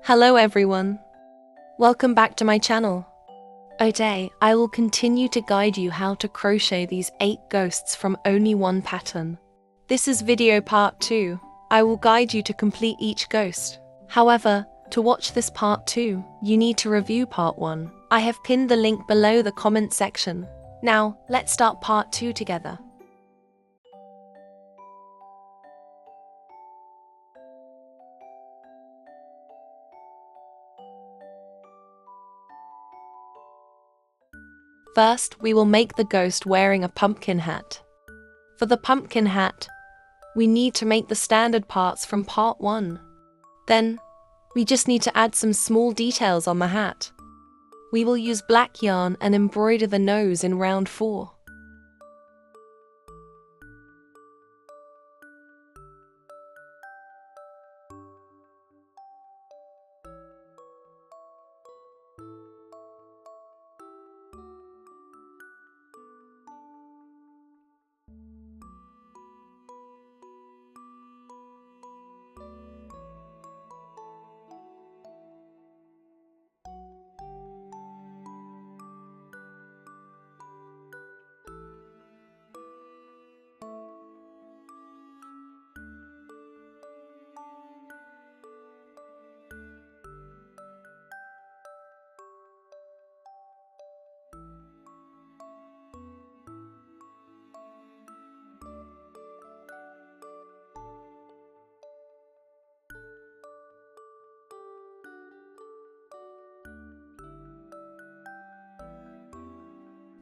Hello everyone. Welcome back to my channel. Today, I will continue to guide you how to crochet these 8 ghosts from only one pattern. This is video part 2. I will guide you to complete each ghost. However, to watch this part 2, you need to review part 1. I have pinned the link below the comment section. Now, let's start part 2 together. First, we will make the ghost wearing a pumpkin hat. For the pumpkin hat, we need to make the standard parts from part 1. Then, we just need to add some small details on the hat. We will use black yarn and embroider the nose in round 4.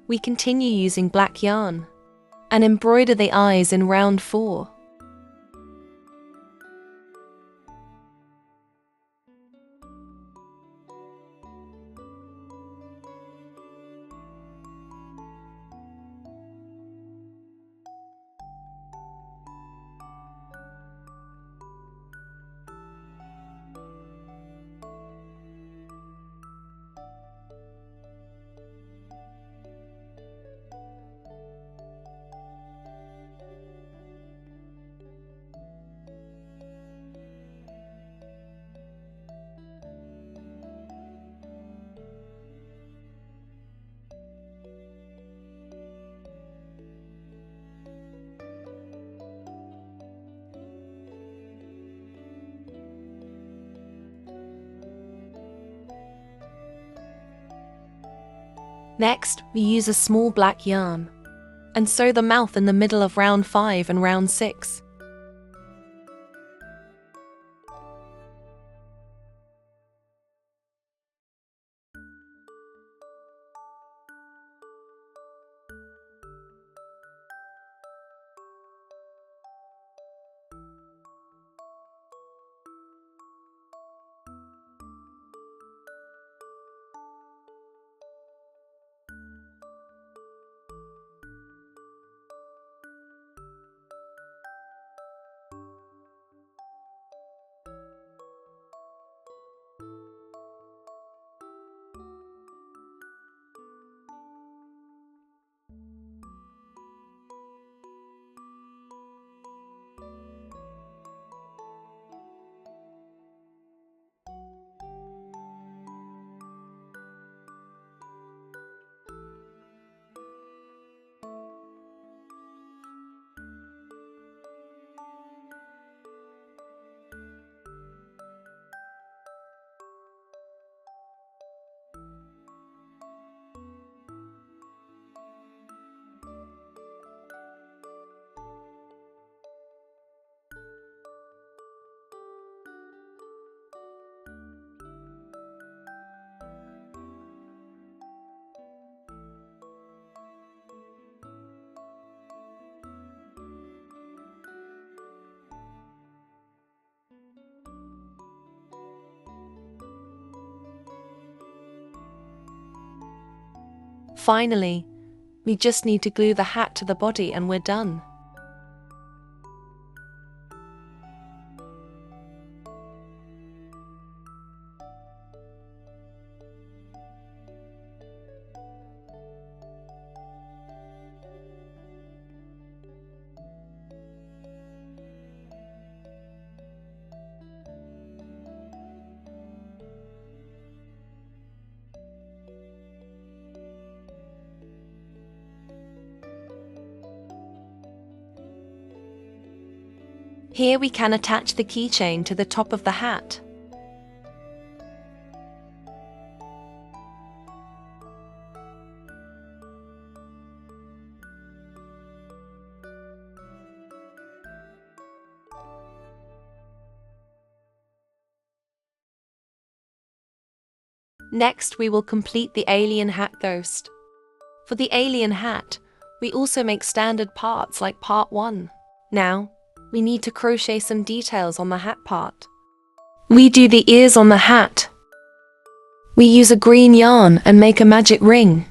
We continue using black yarn and embroider the eyes in round 4. Next, we use a small black yarn and sew the mouth in the middle of round 5 and round 6. Finally, we just need to glue the hat to the body and we're done. Here we can attach the keychain to the top of the hat. Next, we will complete the alien hat ghost. For the alien hat, we also make standard parts like part 1. Now, we need to crochet some details on the hat part. We do the ears on the hat. We use a green yarn and make a magic ring.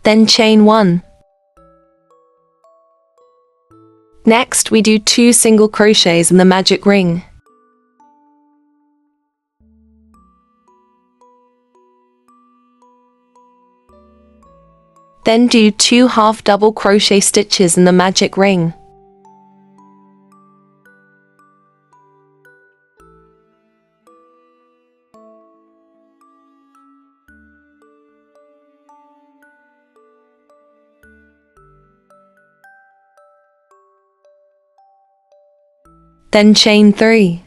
Then chain 1. Next, we do 2 single crochets in the magic ring. Then do 2 half double crochet stitches in the magic ring. Then chain 3.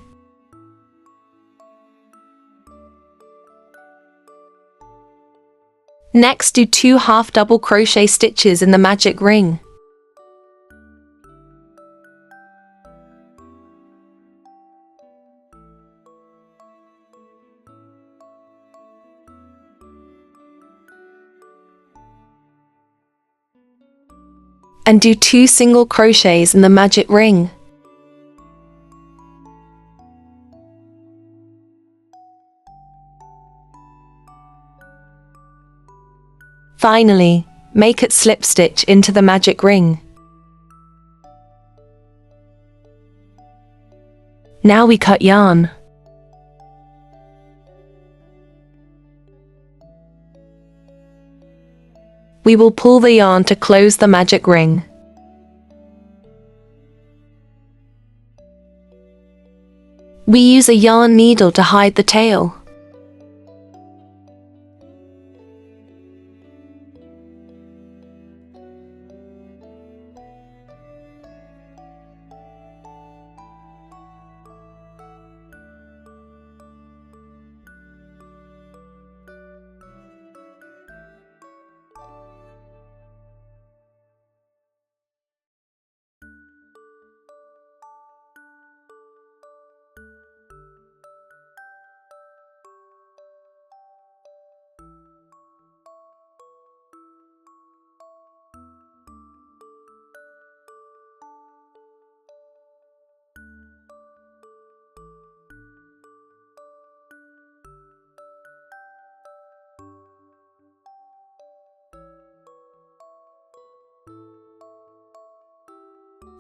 Next, do 2 half double crochet stitches in the magic ring. And do 2 single crochets in the magic ring. Finally, make it slip stitch into the magic ring. Now we cut yarn. We will pull the yarn to close the magic ring. We use a yarn needle to hide the tail.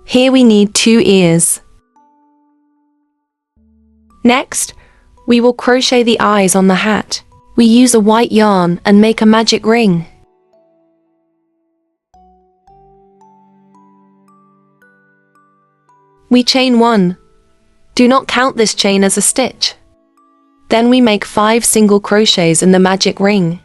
Here we need 2 ears. Next, we will crochet the eyes on the hat. We use a white yarn and make a magic ring. We chain 1. Do not count this chain as a stitch. Then we make 5 single crochets in the magic ring.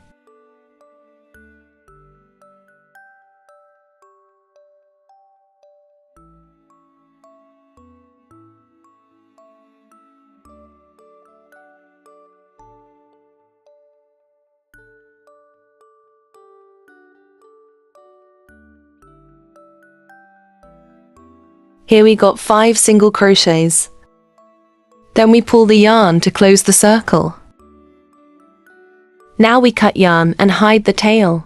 Here we got 5 single crochets. Then we pull the yarn to close the circle. Now we cut yarn and hide the tail.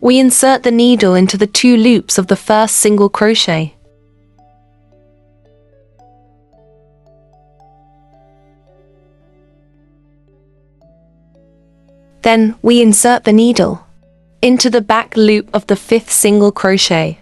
We insert the needle into the 2 loops of the first single crochet. Then we insert the needle into the back loop of the 5th single crochet.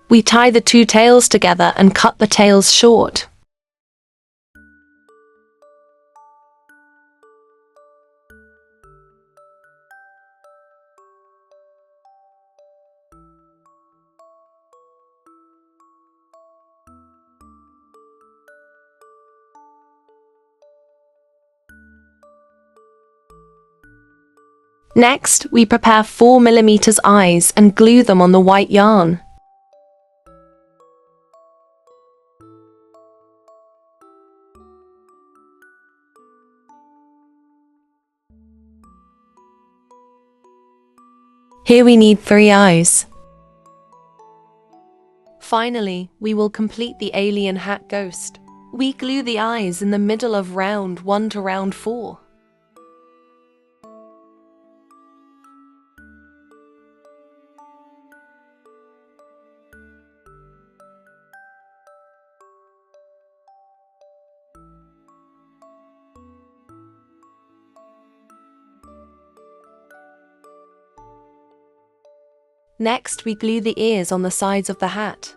We tie the two tails together and cut the tails short. Next, we prepare 4mm eyes and glue them on the white yarn. Here we need 3 eyes. Finally, we will complete the alien hat ghost. We glue the eyes in the middle of round 1 to round 4. Next, we glue the ears on the sides of the hat.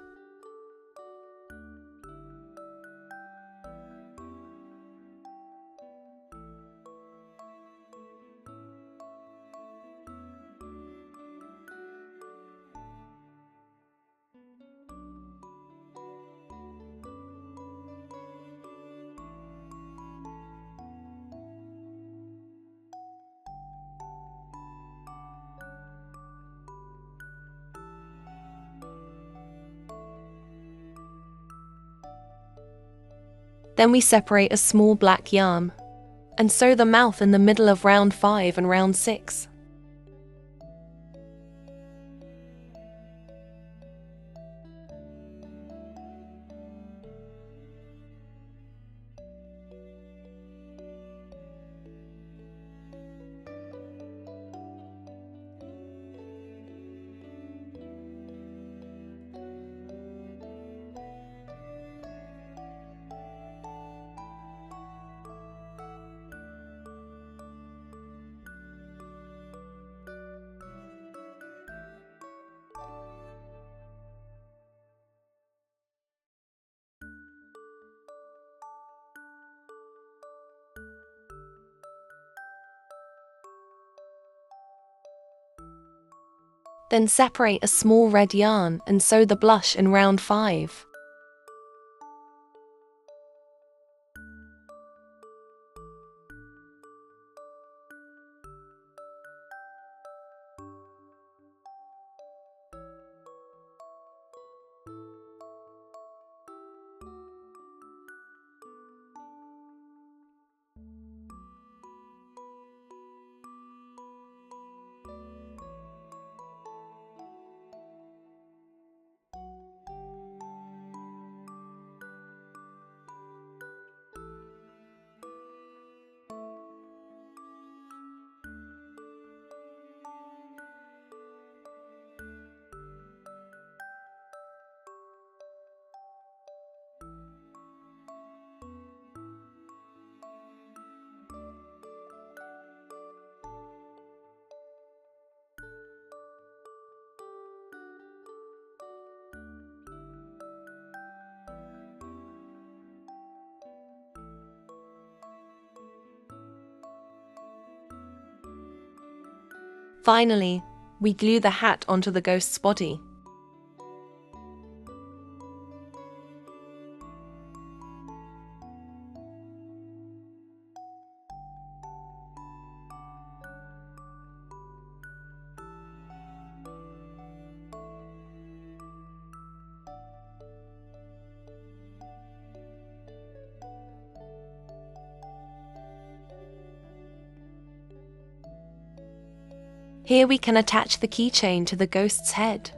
Then we separate a small black yarn and sew the mouth in the middle of round 5 and round 6. Then separate a small red yarn and sew the blush in round 5. Finally, we glue the hat onto the ghost's body. Here we can attach the keychain to the ghost's head.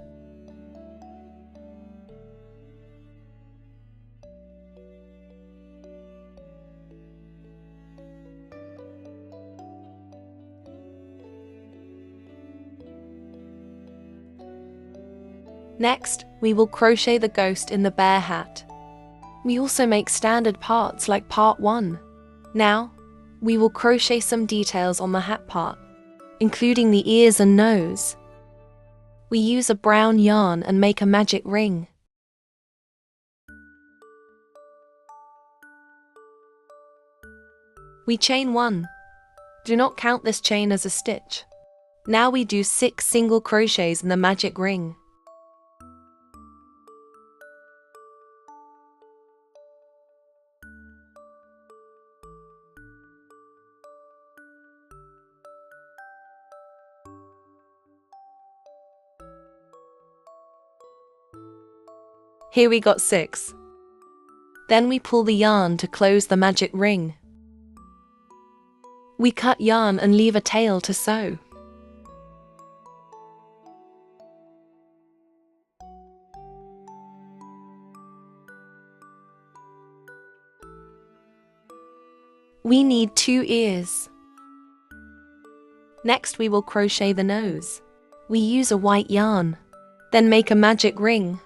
Next, we will crochet the ghost in the bear hat. We also make standard parts like part 1. Now, we will crochet some details on the hat part, including the ears and nose. We use a brown yarn and make a magic ring. We chain 1. Do not count this chain as a stitch. Now we do 6 single crochets in the magic ring. Here we got 6. Then we pull the yarn to close the magic ring. We cut yarn and leave a tail to sew. We need 2 ears. Next we will crochet the nose. We use a white yarn, then make a magic ring.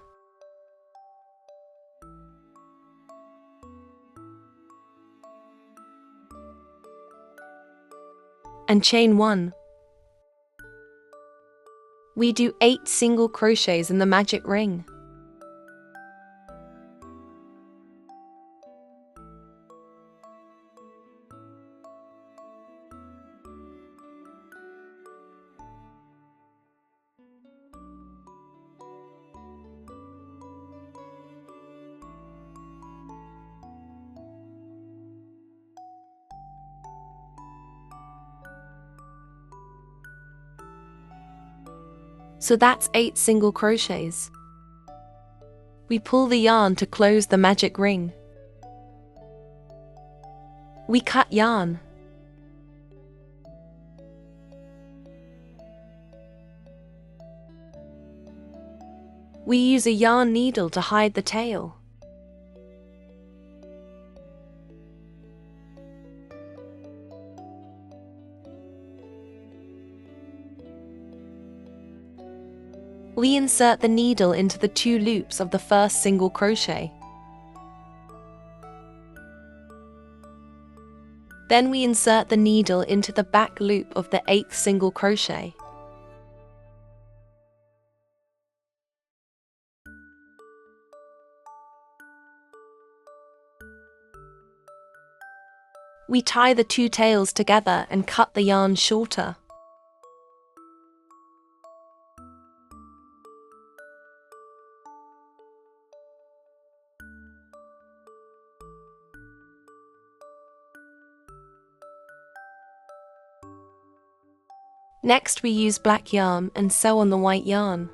And chain 1. We do 8 single crochets in the magic ring. So that's 8 single crochets. We pull the yarn to close the magic ring. We cut yarn. We use a yarn needle to hide the tail. We insert the needle into the 2 loops of the first single crochet. Then we insert the needle into the back loop of the 8th single crochet. We tie the 2 tails together and cut the yarn shorter. Next we use black yarn and sew on the white yarn.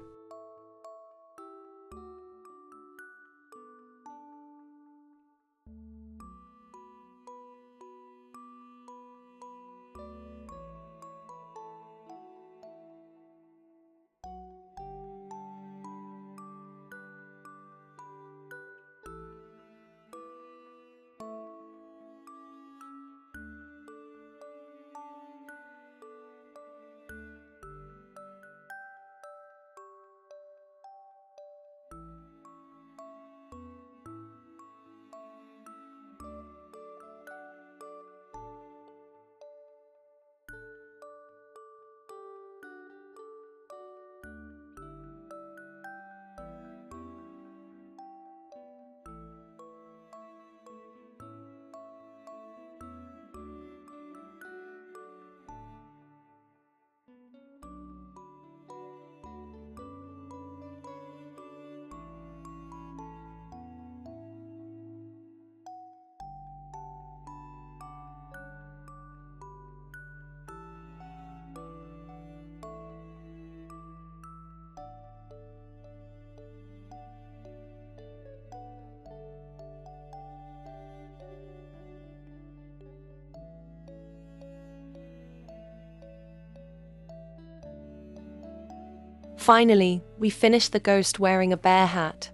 Finally, we finish the ghost wearing a bear hat.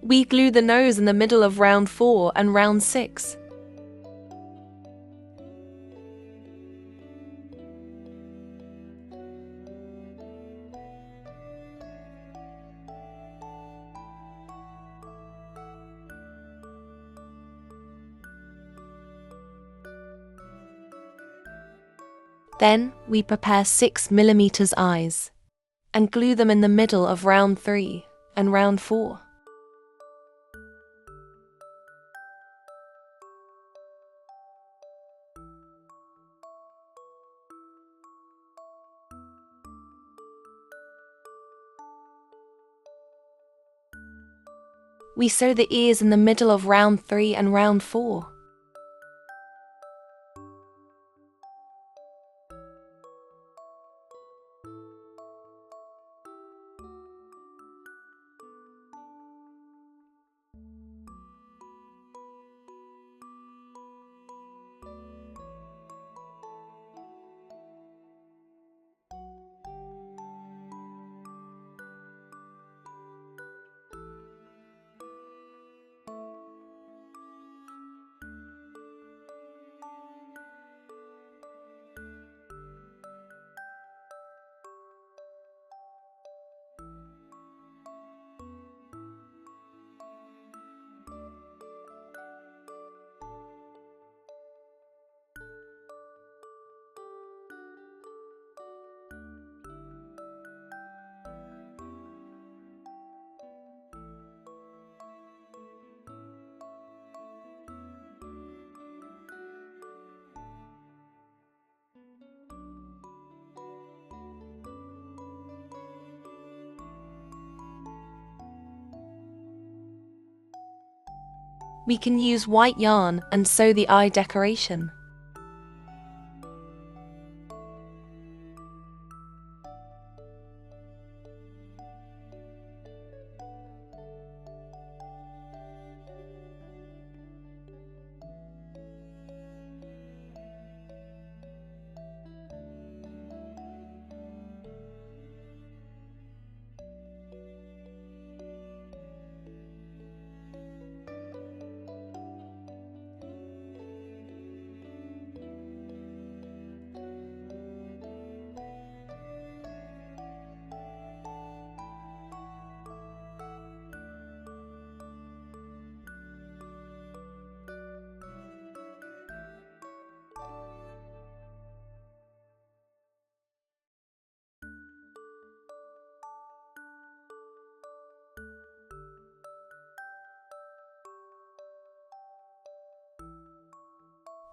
We glue the nose in the middle of round 4 and round 6. Then, we prepare 6mm eyes. and glue them in the middle of round 3 and round 4. We sew the ears in the middle of round 3 and round 4. We can use white yarn and sew the eye decoration.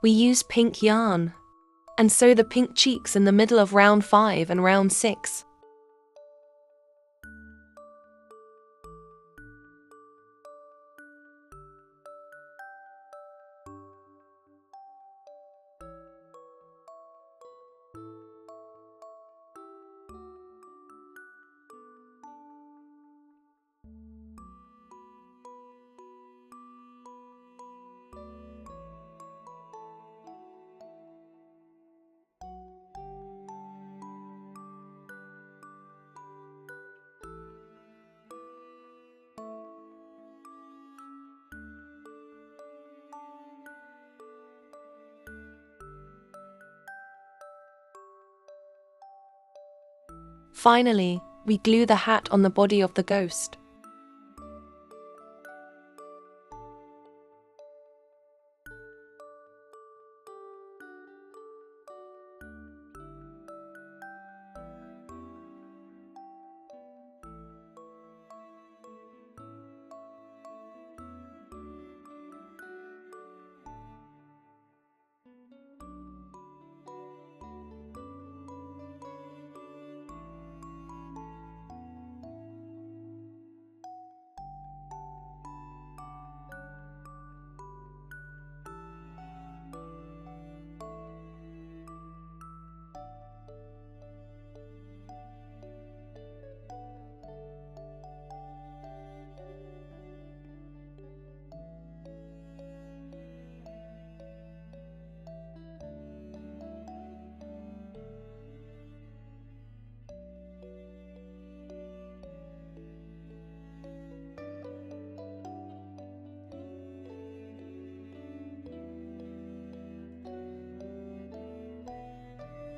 We use pink yarn and sew the pink cheeks in the middle of round 5 and round 6. Finally, we glue the hat on the body of the ghost.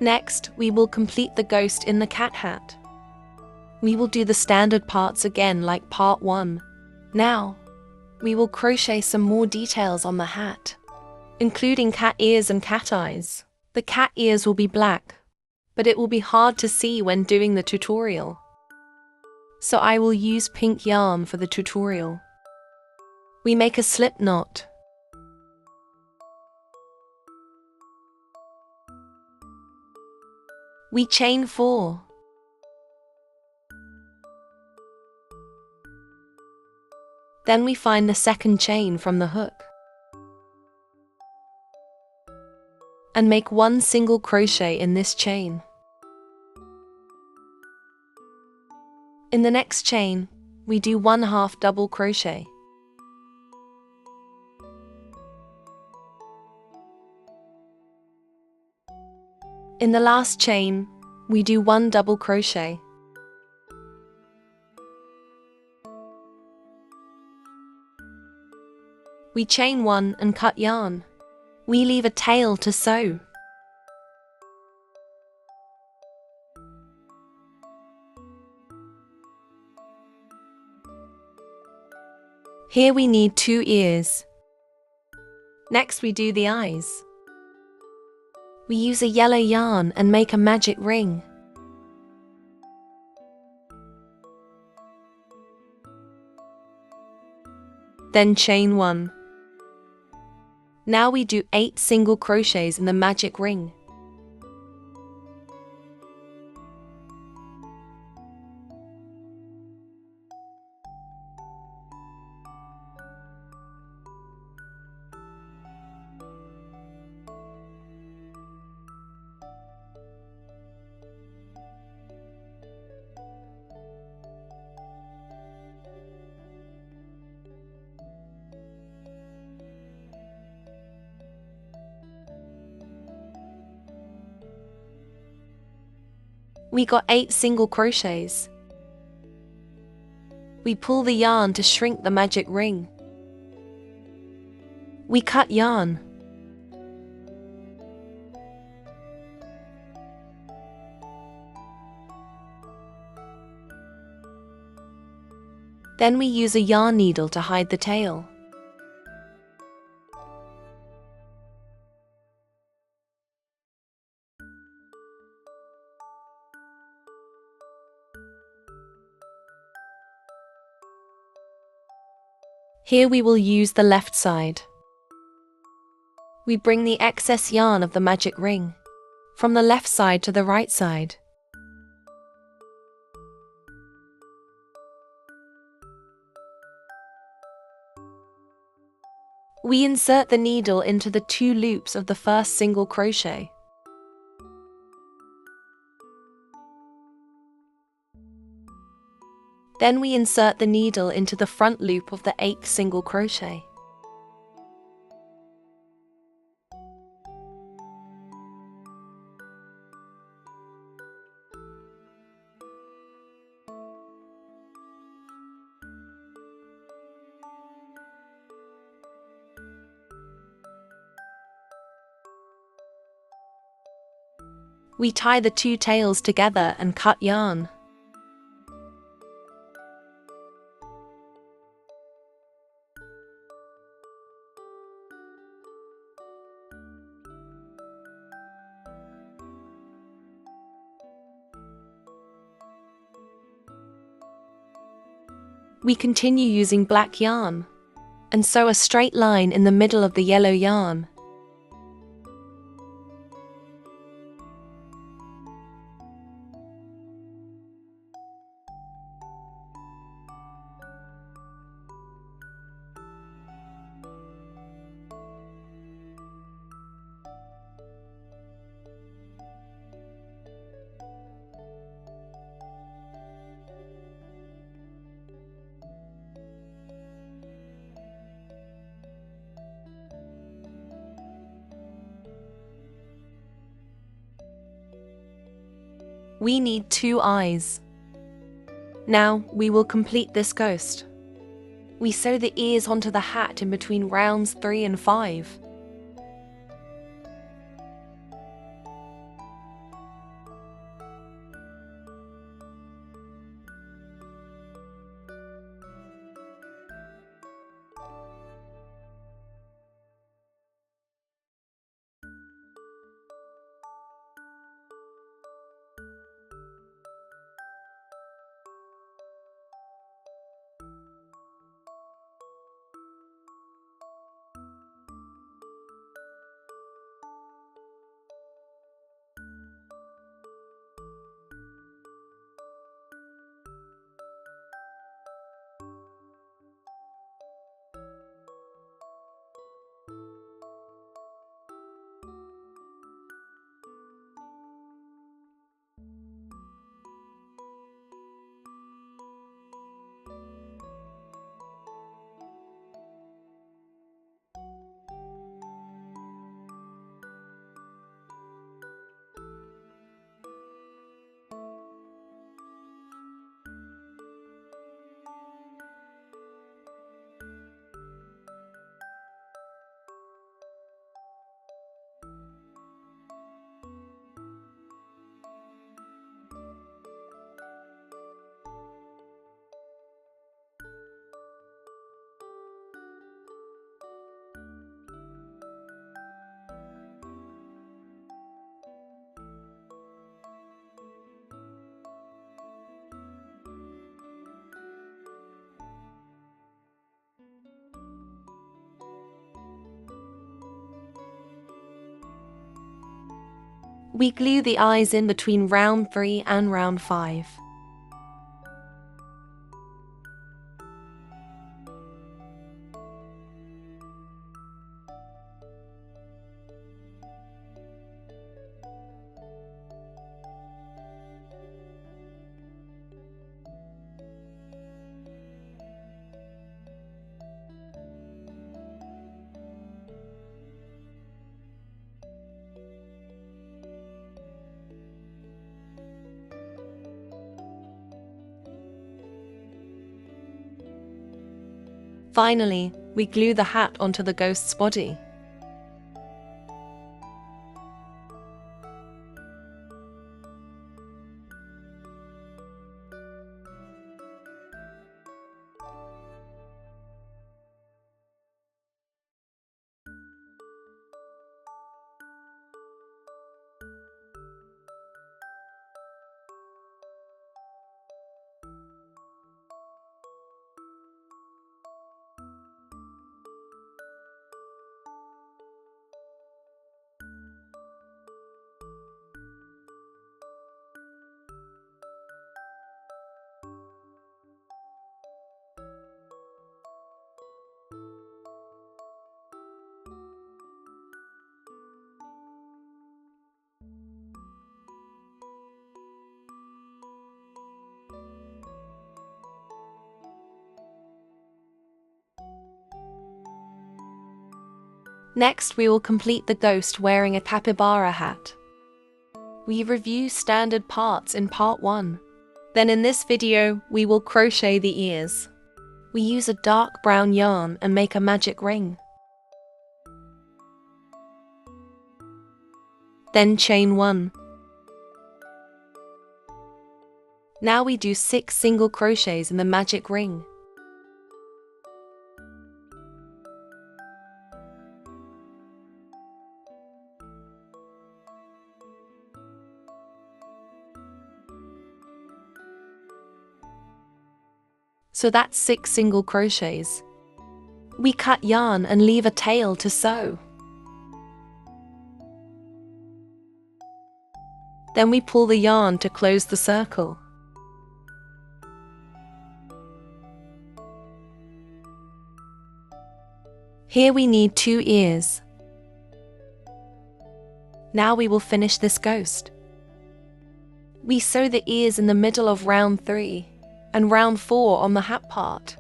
Next, we will complete the ghost in the cat hat. We will do the standard parts again like part 1. Now, we will crochet some more details on the hat, including cat ears and cat eyes. The cat ears will be black, but it will be hard to see when doing the tutorial. so I will use pink yarn for the tutorial. We make a slip knot. We chain 4. Then we find the second chain from the hook and make 1 single crochet in this chain. In the next chain, we do 1/2 double crochet. In the last chain, we do 1 double crochet. We chain 1 and cut yarn. We leave a tail to sew. Here we need 2 ears. Next we do the eyes. We use a yellow yarn and make a magic ring. Then chain 1. Now we do 8 single crochets in the magic ring. We got 8 single crochets. We pull the yarn to shrink the magic ring. We cut yarn. Then we use a yarn needle to hide the tail. Here we will use the left side. We bring the excess yarn of the magic ring from the left side to the right side. We insert the needle into the 2 loops of the first single crochet. Then we insert the needle into the front loop of the 8th single crochet. We tie the 2 tails together and cut yarn. We continue using black yarn and sew a straight line in the middle of the yellow yarn. We need 2 eyes. Now we will complete this ghost. We sew the ears onto the hat in between rounds 3 and 5. We glue the eyes in between round 3 and round 5. Finally, we glue the hat onto the ghost's body. Next, we will complete the ghost wearing a capybara hat. We review standard parts in part 1. Then in this video, we will crochet the ears. We use a dark brown yarn and make a magic ring. Then chain 1. Now we do 6 single crochets in the magic ring. So that's 6 single crochets. We cut yarn and leave a tail to sew. Then we pull the yarn to close the circle. Here we need 2 ears. Now we will finish this ghost. We sew the ears in the middle of round 3 and round 4 on the hat part.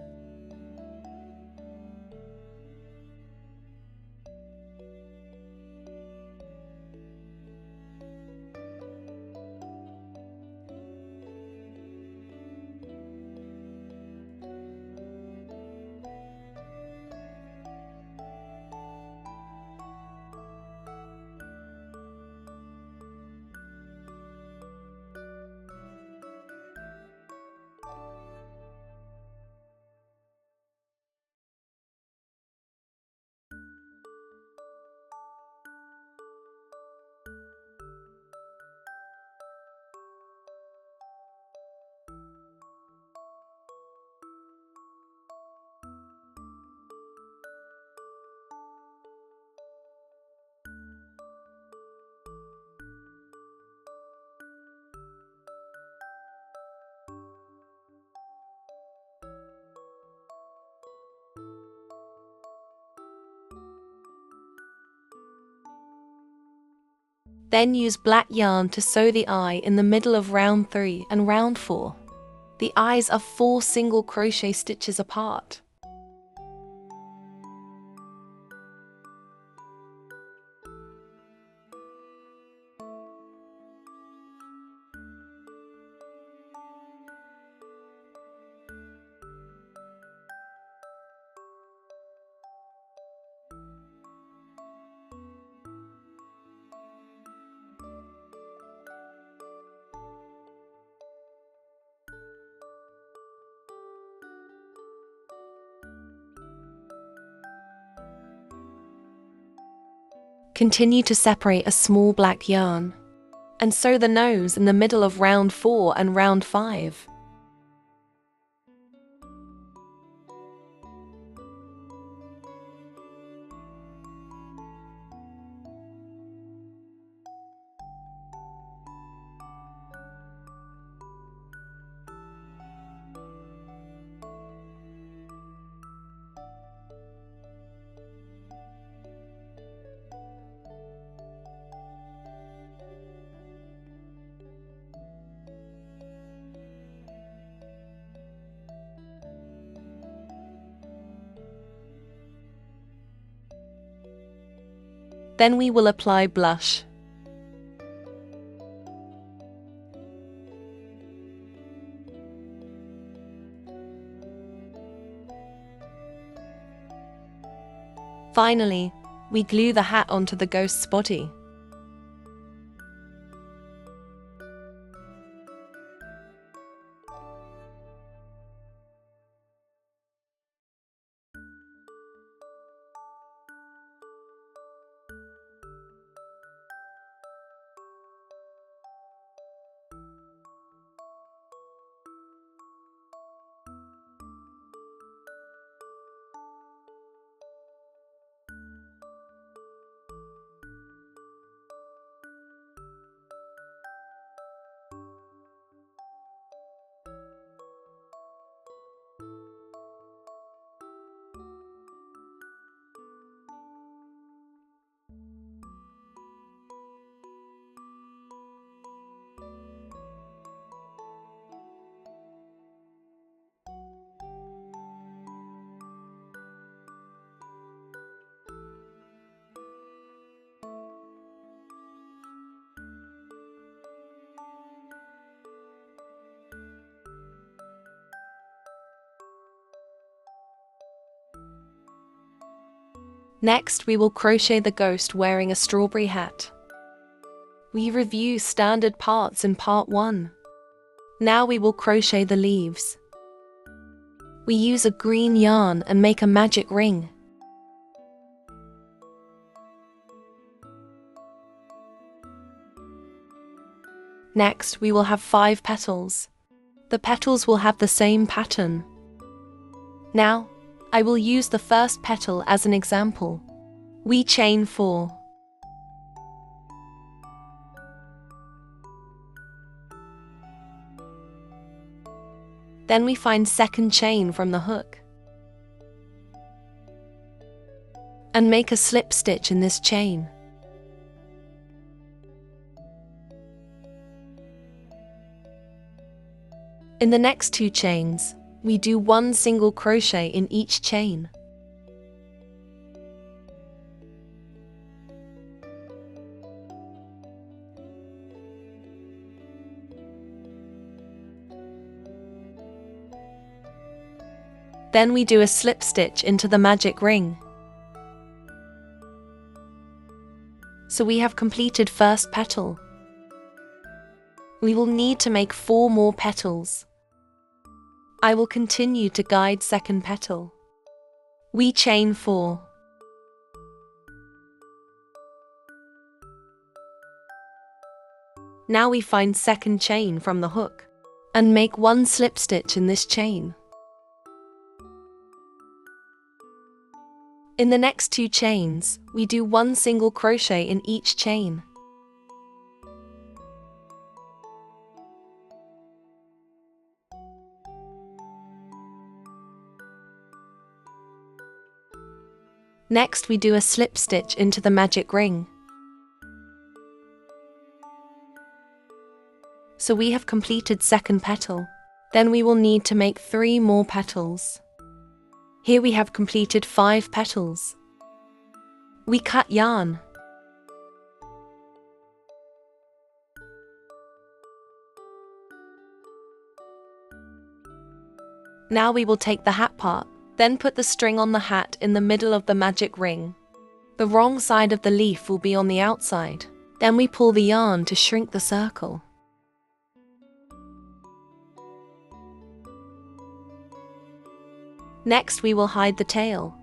Then use black yarn to sew the eye in the middle of round 3 and round 4. The eyes are 4 single crochet stitches apart. Continue to separate a small black yarn and sew the nose in the middle of round 4 and round 5. Then we will apply blush. Finally, we glue the hat onto the ghost's body. Next, we will crochet the ghost wearing a strawberry hat. We review standard parts in part 1. Now we will crochet the leaves. We use a green yarn and make a magic ring. Next, we will have 5 petals. The petals will have the same pattern. Now, I will use the first petal as an example. We chain 4. Then we find second chain from the hook and make a slip stitch in this chain. In the next 2 chains, we do 1 single crochet in each chain. Then we do a slip stitch into the magic ring. So we have completed first petal. We will need to make 4 more petals. I will continue to guide second petal. We chain 4. Now we find second chain from the hook and make 1 slip stitch in this chain. In the next 2 chains, we do 1 single crochet in each chain. Next, we do a slip stitch into the magic ring. So we have completed second petal. Then we will need to make 3 more petals. Here we have completed 5 petals. We cut yarn. Now we will take the hat part. Then put the string on the hat in the middle of the magic ring. The wrong side of the leaf will be on the outside. Then we pull the yarn to shrink the circle. Next, we will hide the tail.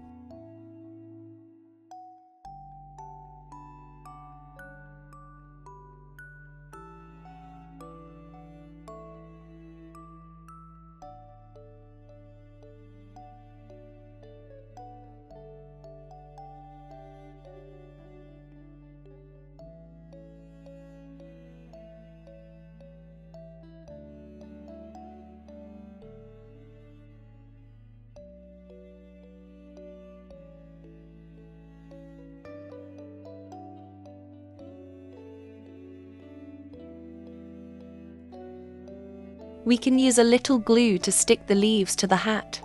We can use a little glue to stick the leaves to the hat.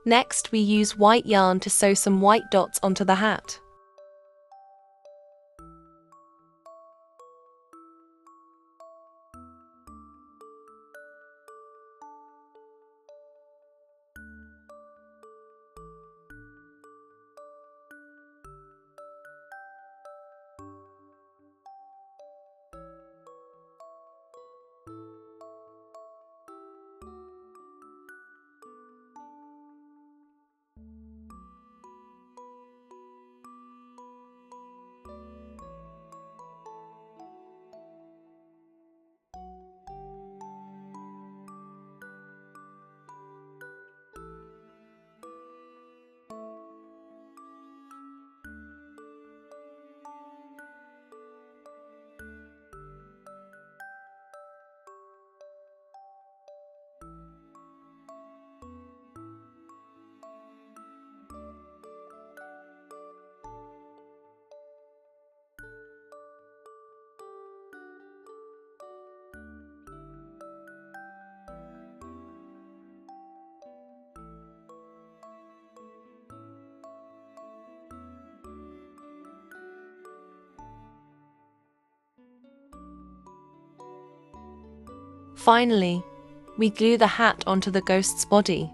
Next, we use white yarn to sew some white dots onto the hat. Finally, we glue the hat onto the ghost's body.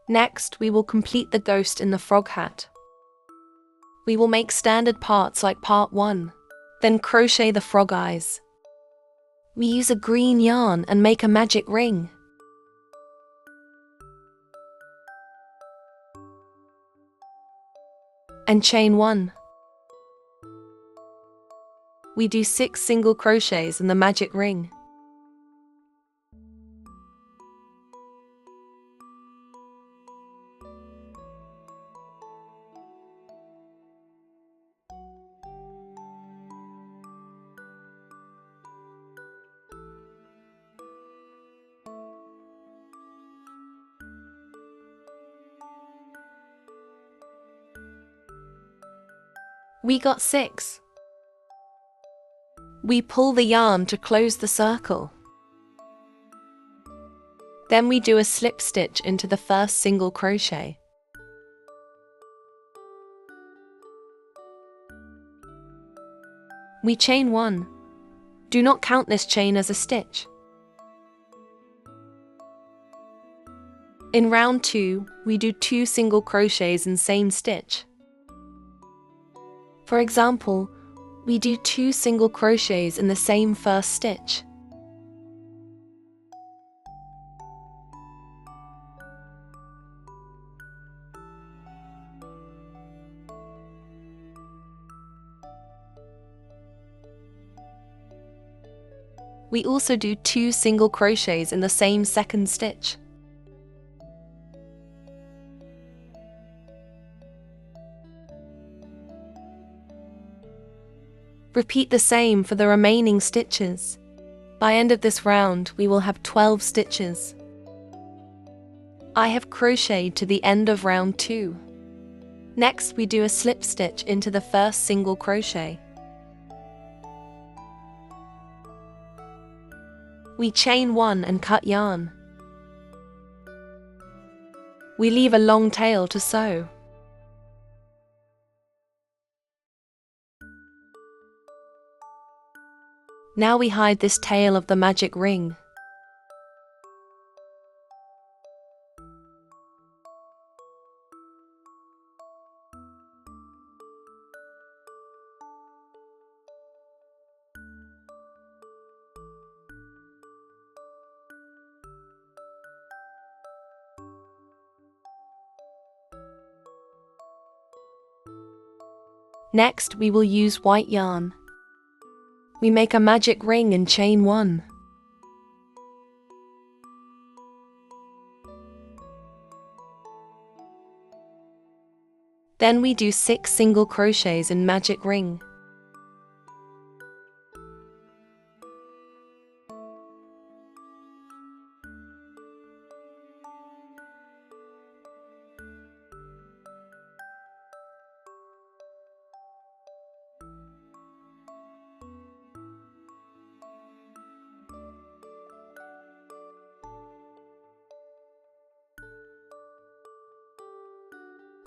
Next, we will complete the ghost in the frog hat. We will make standard parts like part 1, then crochet the frog eyes. We use a green yarn and make a magic ring. And chain 1. We do 6 single crochets in the magic ring. We got 6. We pull the yarn to close the circle. Then we do a slip stitch into the first single crochet. We chain 1. Do not count this chain as a stitch. In round 2, we do 2 single crochets in same stitch. For example, we do 2 single crochets in the same first stitch. We also do 2 single crochets in the same second stitch. Repeat the same for the remaining stitches. By end of this round, we will have 12 stitches. I have crocheted to the end of round 2. Next, we do a slip stitch into the first single crochet. We chain 1 and cut yarn. We leave a long tail to sew. Now we hide this tail of the magic ring. Next, we will use white yarn. We make a magic ring and chain 1. Then we do 6 single crochets in magic ring.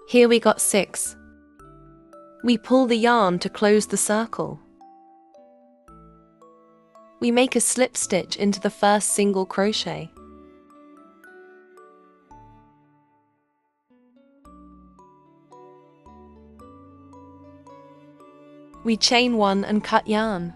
Here we got 6. We pull the yarn to close the circle. We make a slip stitch into the first single crochet. We chain 1 and cut yarn.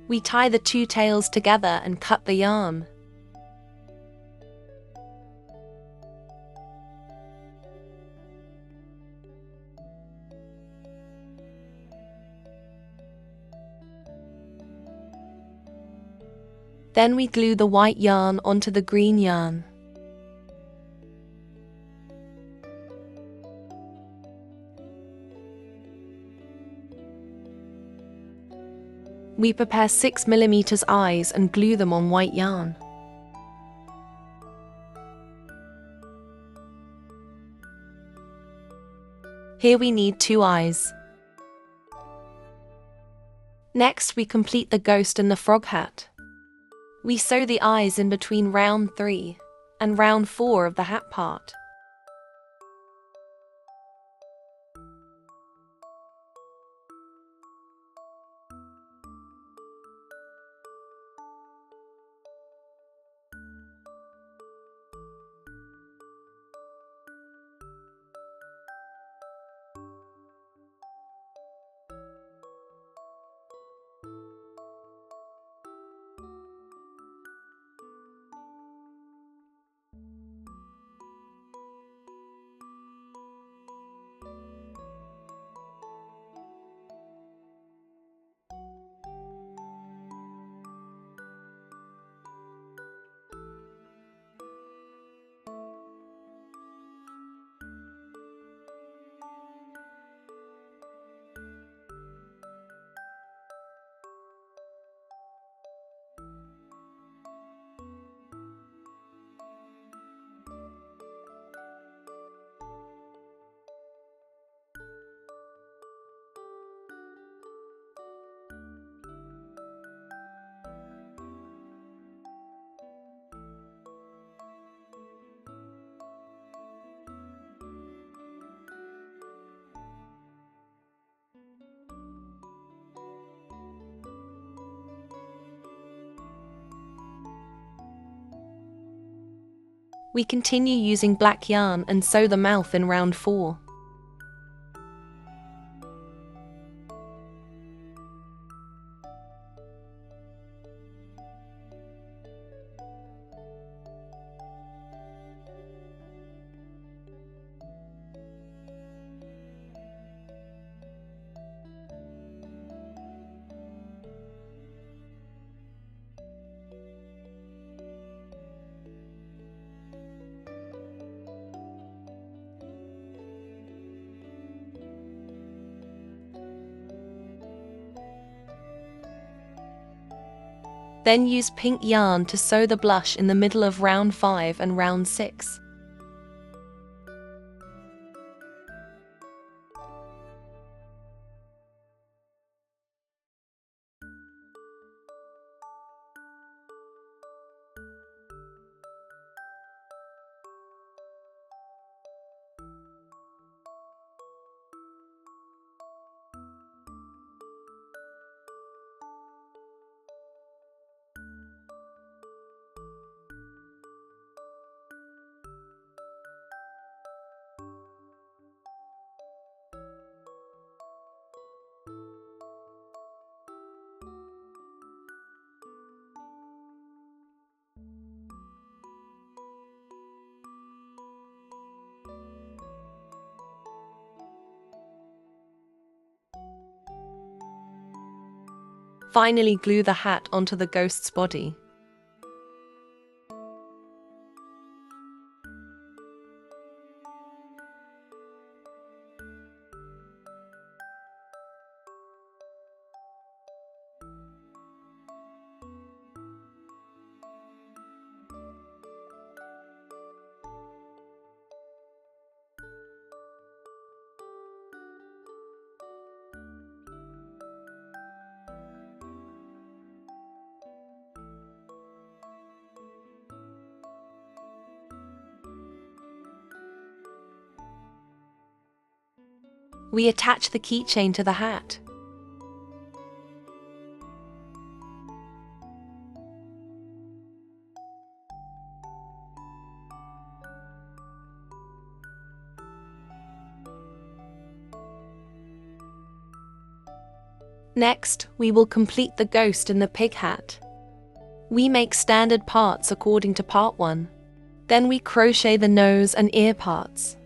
We tie the 2 tails together and cut the yarn. Then we glue the white yarn onto the green yarn. We prepare 6mm eyes and glue them on white yarn. Here we need 2 eyes. Next, we complete the ghost and the frog hat. We sew the eyes in between round 3 and round 4 of the hat part. We continue using black yarn and sew the mouth in round 4. Then use pink yarn to sew the blush in the middle of round 5 and round 6. finally glue the hat onto the ghost's body. We attach the keychain to the hat. Next, we will complete the ghost in the pig hat. We make standard parts according to part 1. Then we crochet the nose and ear parts.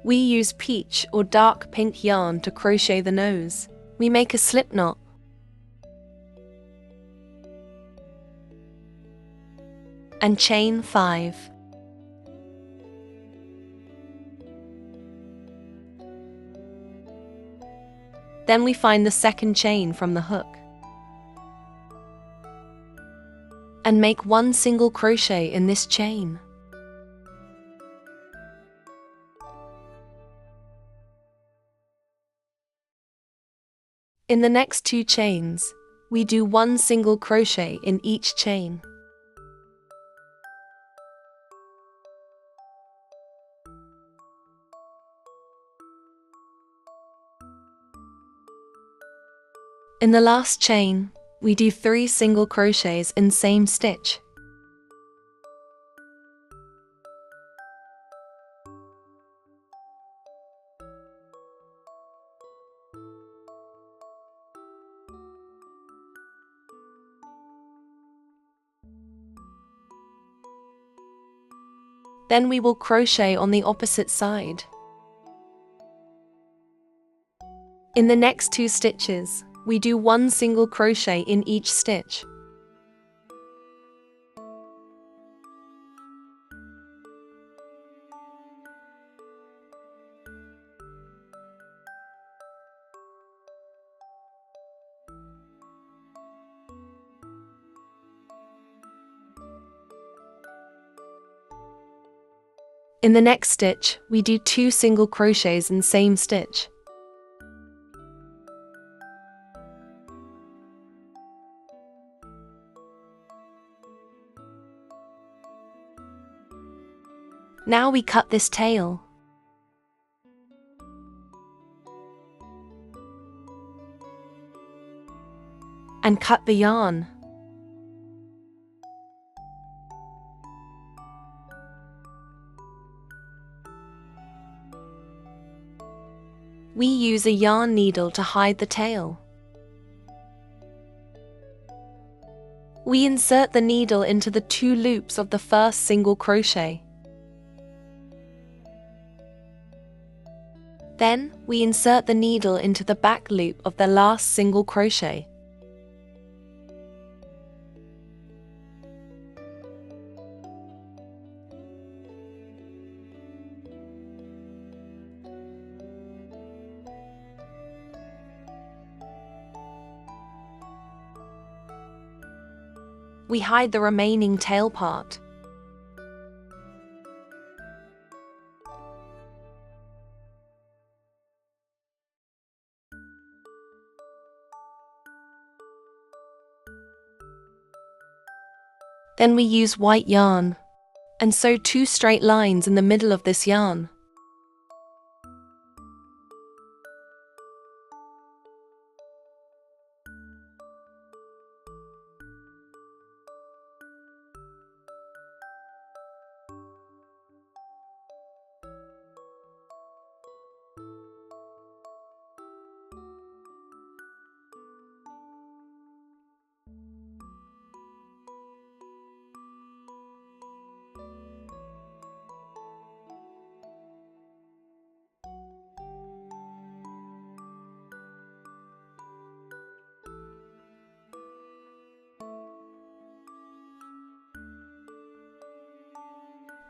We use peach or dark pink yarn to crochet the nose. We make a slip knot. And chain 5. Then we find the second chain from the hook. And make 1 single crochet in this chain. In the next 2 chains, we do 1 single crochet in each chain. In the last chain, we do 3 single crochets in same stitch. Then we will crochet on the opposite side. In the next 2 stitches, we do 1 single crochet in each stitch. In the next stitch, we do 2 single crochets in same stitch. Now we cut this tail. And cut the yarn. We use a yarn needle to hide the tail. We insert the needle into the 2 loops of the first single crochet. Then, we insert the needle into the back loop of the last single crochet. We hide the remaining tail part. Then we use white yarn, and sew 2 straight lines in the middle of this yarn.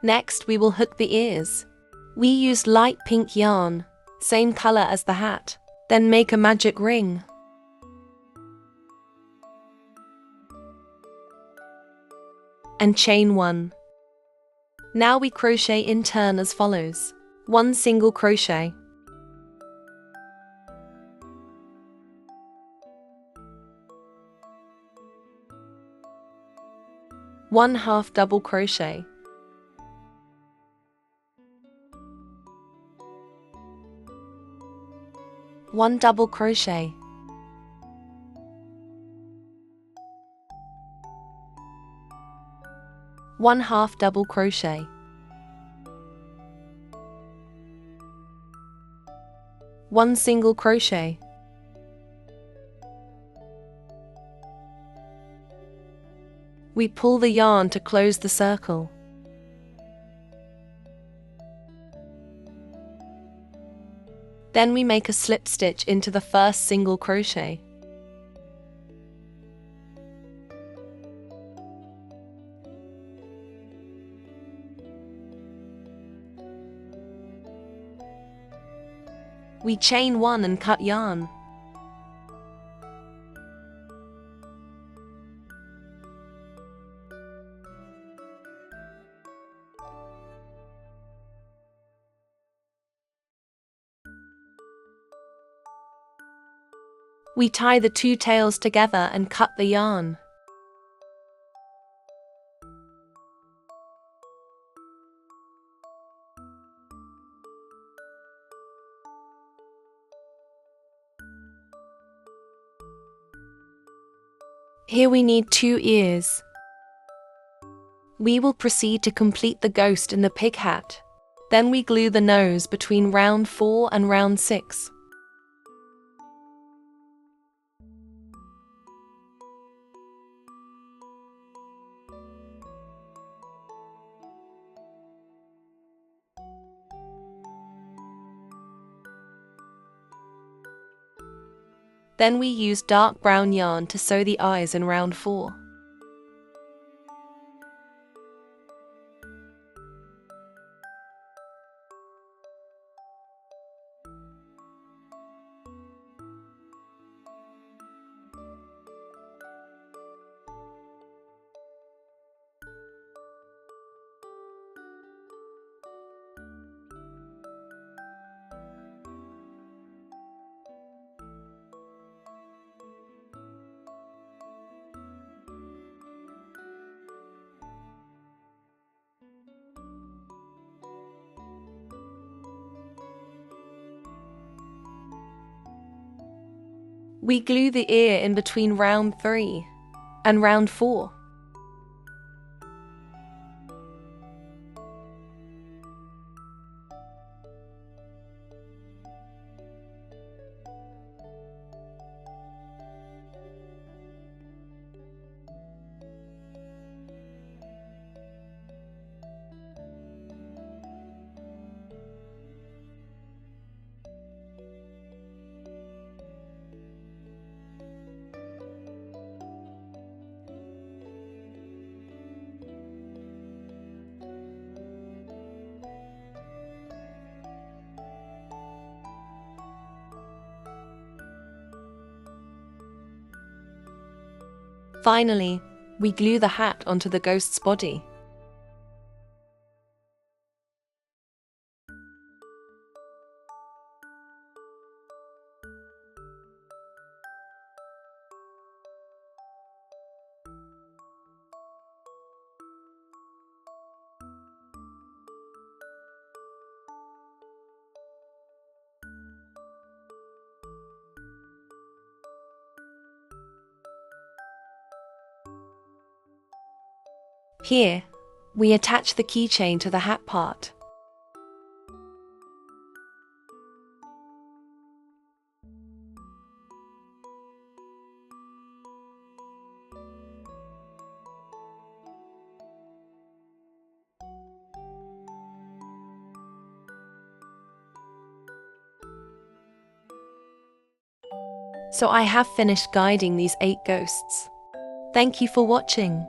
Next, we will hook the ears. We used light pink yarn, same color as the hat. Then make a magic ring. And chain 1. Now we crochet in turn as follows. 1 single crochet. 1 half double crochet. 1 double crochet. 1 half double crochet. 1 single crochet. We pull the yarn to close the circle. Then we make a slip stitch into the first single crochet. We chain 1 and cut yarn. We tie the 2 tails together and cut the yarn. Here we need 2 ears. We will proceed to complete the ghost in the pig hat. Then we glue the nose between round 4 and round 6. Then we use dark brown yarn to sew the eyes in round 4. We glue the ear in between round 3 and round 4. Finally, we glue the hat onto the ghost's body. Here, we attach the keychain to the hat part. So I have finished guiding these 8 ghosts. Thank you for watching.